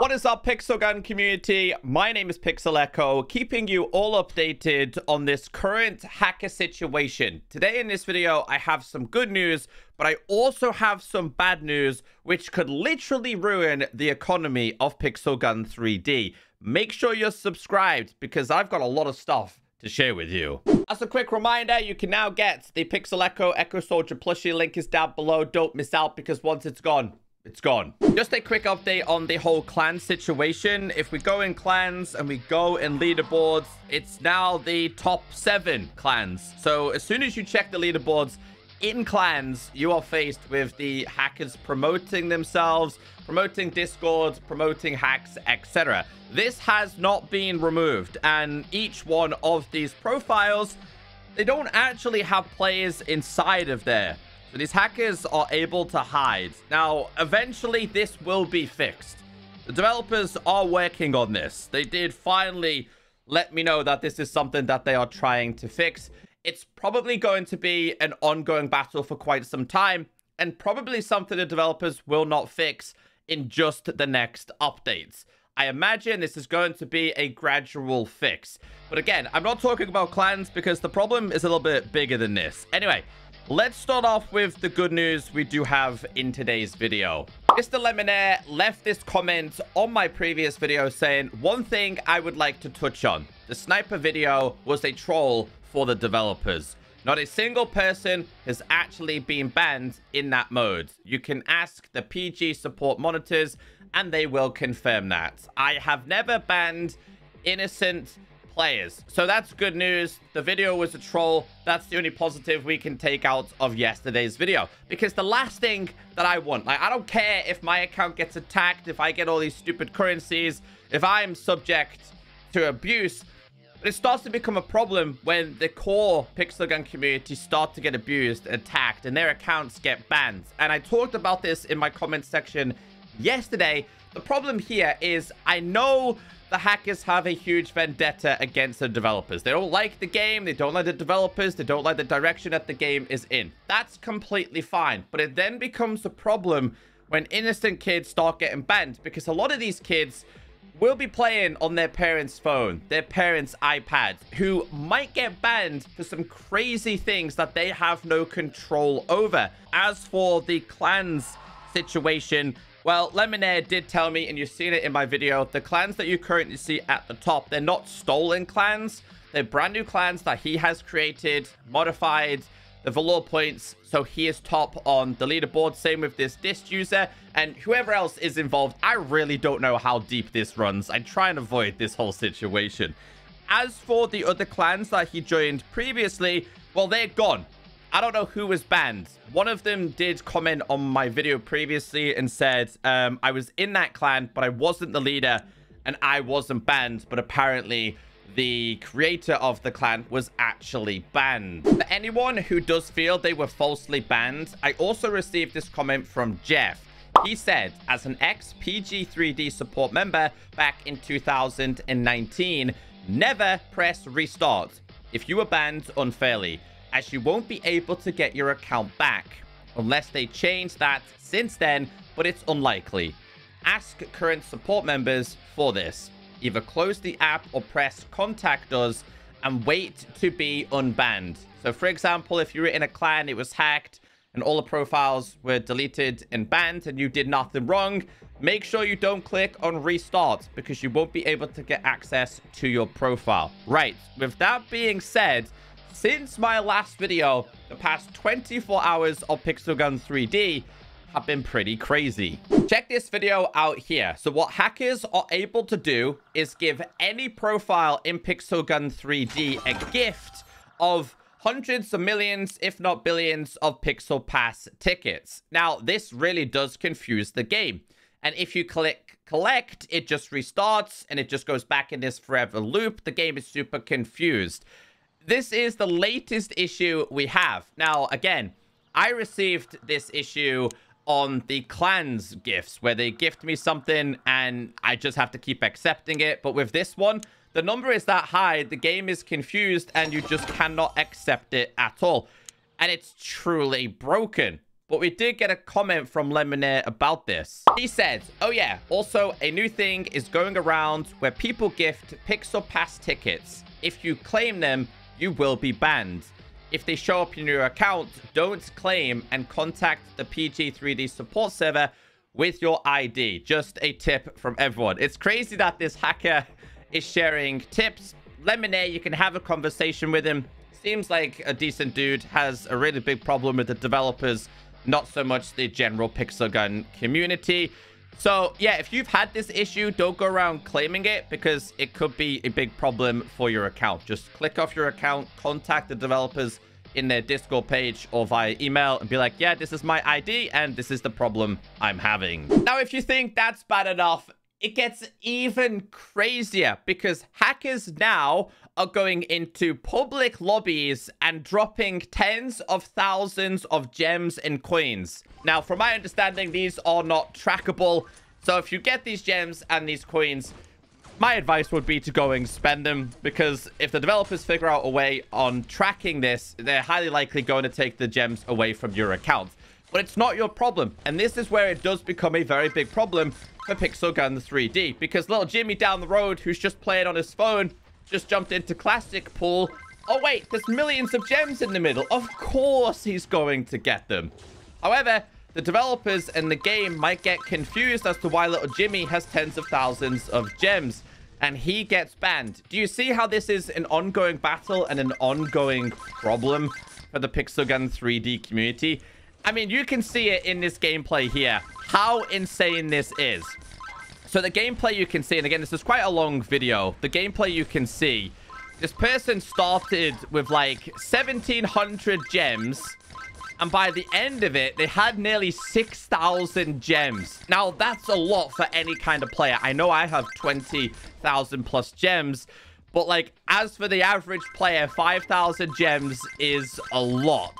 What is up, Pixel Gun community? My name is Pixel Echo, keeping you all updated on this current hacker situation. Today in this video, I have some good news, but I also have some bad news, which could literally ruin the economy of Pixel Gun 3D. Make sure you're subscribed, because I've got a lot of stuff to share with you. As a quick reminder, you can now get the Pixel Echo Echo Soldier plushie. Link is down below. Don't miss out, because once it's gone, it's gone. Just a quick update on the whole clan situation. If we go in clans and we go in leaderboards, it's now the top 7 clans. So as soon as you check the leaderboards in clans, you are faced with the hackers promoting themselves, promoting Discord, promoting hacks, etc. This has not been removed, and each one of these profiles, they don't actually have players inside of there. So these hackers are able to hide. Now, eventually, this will be fixed. The developers are working on this. They did finally let me know that this is something that they are trying to fix. It's probably going to be an ongoing battle for quite some time, and probably something the developers will not fix in just the next updates. I imagine this is going to be a gradual fix. But again, I'm not talking about clans because the problem is a little bit bigger than this. Anyway, let's start off with the good news we do have in today's video. Mr. Lemonaire left this comment on my previous video saying, one thing I would like to touch on. The sniper video was a troll for the developers. Not a single person has actually been banned in that mode. You can ask the PG support monitors and they will confirm that. I have never banned innocent players. So that's good news. The video was a troll. That's the only positive we can take out of yesterday's video. Because the last thing that I want, like, I don't care if my account gets attacked, if I get all these stupid currencies, if I'm subject to abuse. But it starts to become a problem when the core Pixel Gun community start to get abused, attacked, and their accounts get banned. And I talked about this in my comment section yesterday. The problem here is I know the hackers have a huge vendetta against the developers. They don't like the game. They don't like the developers. They don't like the direction that the game is in. That's completely fine. But it then becomes a problem when innocent kids start getting banned, because a lot of these kids will be playing on their parents' phone, their parents' iPad, who might get banned for some crazy things that they have no control over. As for the clans situation, well, Lemonaire did tell me, and you've seen it in my video, the clans that you currently see at the top, they're not stolen clans. They're brand new clans that he has created, modified, the Valor points, so he is top on the leaderboard. Same with this dist user, and whoever else is involved. I really don't know how deep this runs. I try and avoid this whole situation. As for the other clans that he joined previously, well, they're gone. I don't know who was banned. One of them did comment on my video previously and said, I was in that clan, but I wasn't the leader, and I wasn't banned, but apparently the creator of the clan was actually banned. For anyone who does feel they were falsely banned, I also received this comment from Jeff. He said, as an ex-PG3D support member back in 2019, never press restart if you were banned unfairly, as you won't be able to get your account back unless they change that since then, but it's unlikely. Ask current support members for this. Either close the app or press contact us and wait to be unbanned. So for example, if you were in a clan, it was hacked and all the profiles were deleted and banned and you did nothing wrong, make sure you don't click on restart, because you won't be able to get access to your profile. Right, with that being said, since my last video, the past 24 hours of Pixel Gun 3D have been pretty crazy. Check this video out here. So what hackers are able to do is give any profile in Pixel Gun 3D a gift of hundreds of millions, if not billions, of Pixel Pass tickets. Now, this really does confuse the game. And if you click collect, it just restarts and it just goes back in this forever loop. The game is super confused. This is the latest issue we have. Now, again, I received this issue on the clans gifts, where they gift me something and I just have to keep accepting it. But with this one, the number is that high, the game is confused, and you just cannot accept it at all. And it's truly broken. but we did get a comment from Lemonade about this. He said, oh yeah, also a new thing is going around where people gift Pixel Pass tickets. If you claim them, you will be banned. If they show up in your account, don't claim and contact the PG3D support server with your ID. Just a tip from everyone. It's crazy that this hacker is sharing tips. Lemonade, you can have a conversation with him. Seems like a decent dude, has a really big problem with the developers, not so much the general Pixel Gun community. So yeah, if you've had this issue, don't go around claiming it because it could be a big problem for your account. Just click off your account, contact the developers in their Discord page or via email and be like, yeah, this is my ID and this is the problem I'm having. Now, if you think that's bad enough, it gets even crazier because hackers now are going into public lobbies and dropping tens of thousands of gems and coins. Now, from my understanding, these are not trackable. So if you get these gems and these coins, my advice would be to go and spend them, because if the developers figure out a way on tracking this, they're highly likely going to take the gems away from your account. But it's not your problem. And this is where it does become a very big problem for Pixel Gun 3D, because little Jimmy down the road who's just playing on his phone just jumped into Classic Pool. Oh, wait, there's millions of gems in the middle. Of course he's going to get them. However, the developers and the game might get confused as to why little Jimmy has tens of thousands of gems and he gets banned. Do you see how this is an ongoing battle and an ongoing problem for the Pixel Gun 3D community? I mean, you can see it in this gameplay here, how insane this is. So the gameplay you can see, and again, this is quite a long video. The gameplay you can see, this person started with like 1,700 gems. And by the end of it, they had nearly 6,000 gems. Now, that's a lot for any kind of player. I know I have 20,000 plus gems. But, like, as for the average player, 5,000 gems is a lot.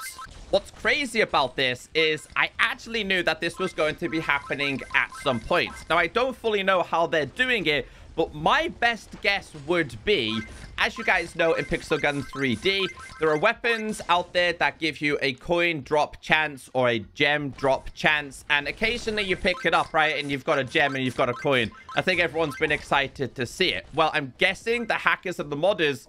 What's crazy about this is I actually knew that this was going to be happening at some point. Now, I don't fully know how they're doing it, but my best guess would be, as you guys know, in Pixel Gun 3D, there are weapons out there that give you a coin drop chance or a gem drop chance. And occasionally you pick it up, right? And you've got a gem and you've got a coin. I think everyone's been excited to see it. Well, I'm guessing the hackers and the modders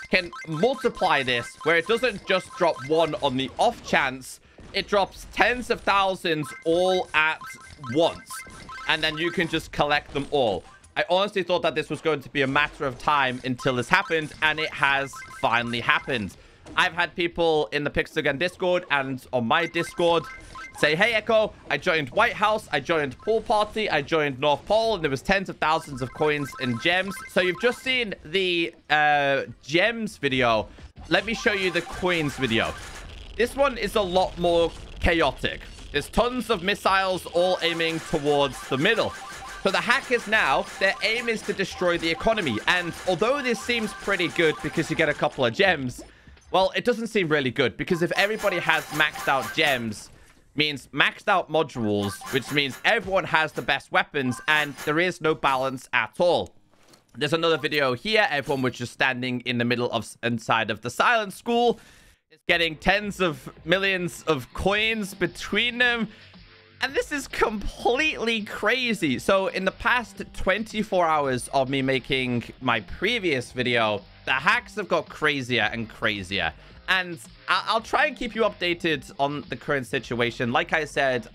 can multiply this, where it doesn't just drop one on the off chance. It drops tens of thousands all at once. And then you can just collect them all. I honestly thought that this was going to be a matter of time until this happened, and it has finally happened. I've had people in the Pixel Gun Discord and on my Discord say, hey, Echo, I joined White House, I joined Pool Party, I joined North Pole, and there was tens of thousands of coins and gems. So you've just seen the gems video. Let me show you the coins video. This one is a lot more chaotic. There's tons of missiles all aiming towards the middle. So the hackers now, their aim is to destroy the economy. And although this seems pretty good because you get a couple of gems, well, it doesn't seem really good, because if everybody has maxed out gems, means maxed out modules, which means everyone has the best weapons and there is no balance at all. There's another video here. Everyone was just standing in the middle of inside of the Silent School. It's getting tens of millions of coins between them. And this is completely crazy. So in the past 24 hours of me making my previous video, the hacks have got crazier and crazier. And I'll try and keep you updated on the current situation. Like I said,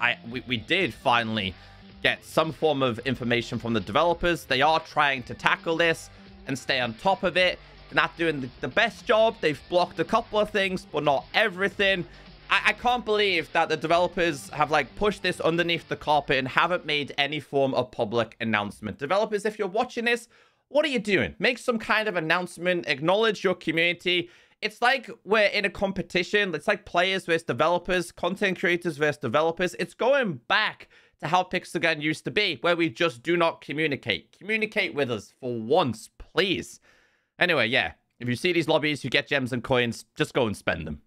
we did finally get some form of information from the developers. They are trying to tackle this and stay on top of it. They're not doing the best job. They've blocked a couple of things, but not everything. I can't believe that the developers have like pushed this underneath the carpet and haven't made any form of public announcement. Developers, if you're watching this, what are you doing? Make some kind of announcement, acknowledge your community. It's like we're in a competition. It's like players versus developers, content creators versus developers. It's going back to how Pixel Gun used to be, where we just do not communicate. Communicate with us for once, please. Anyway, yeah, if you see these lobbies, you get gems and coins, just go and spend them.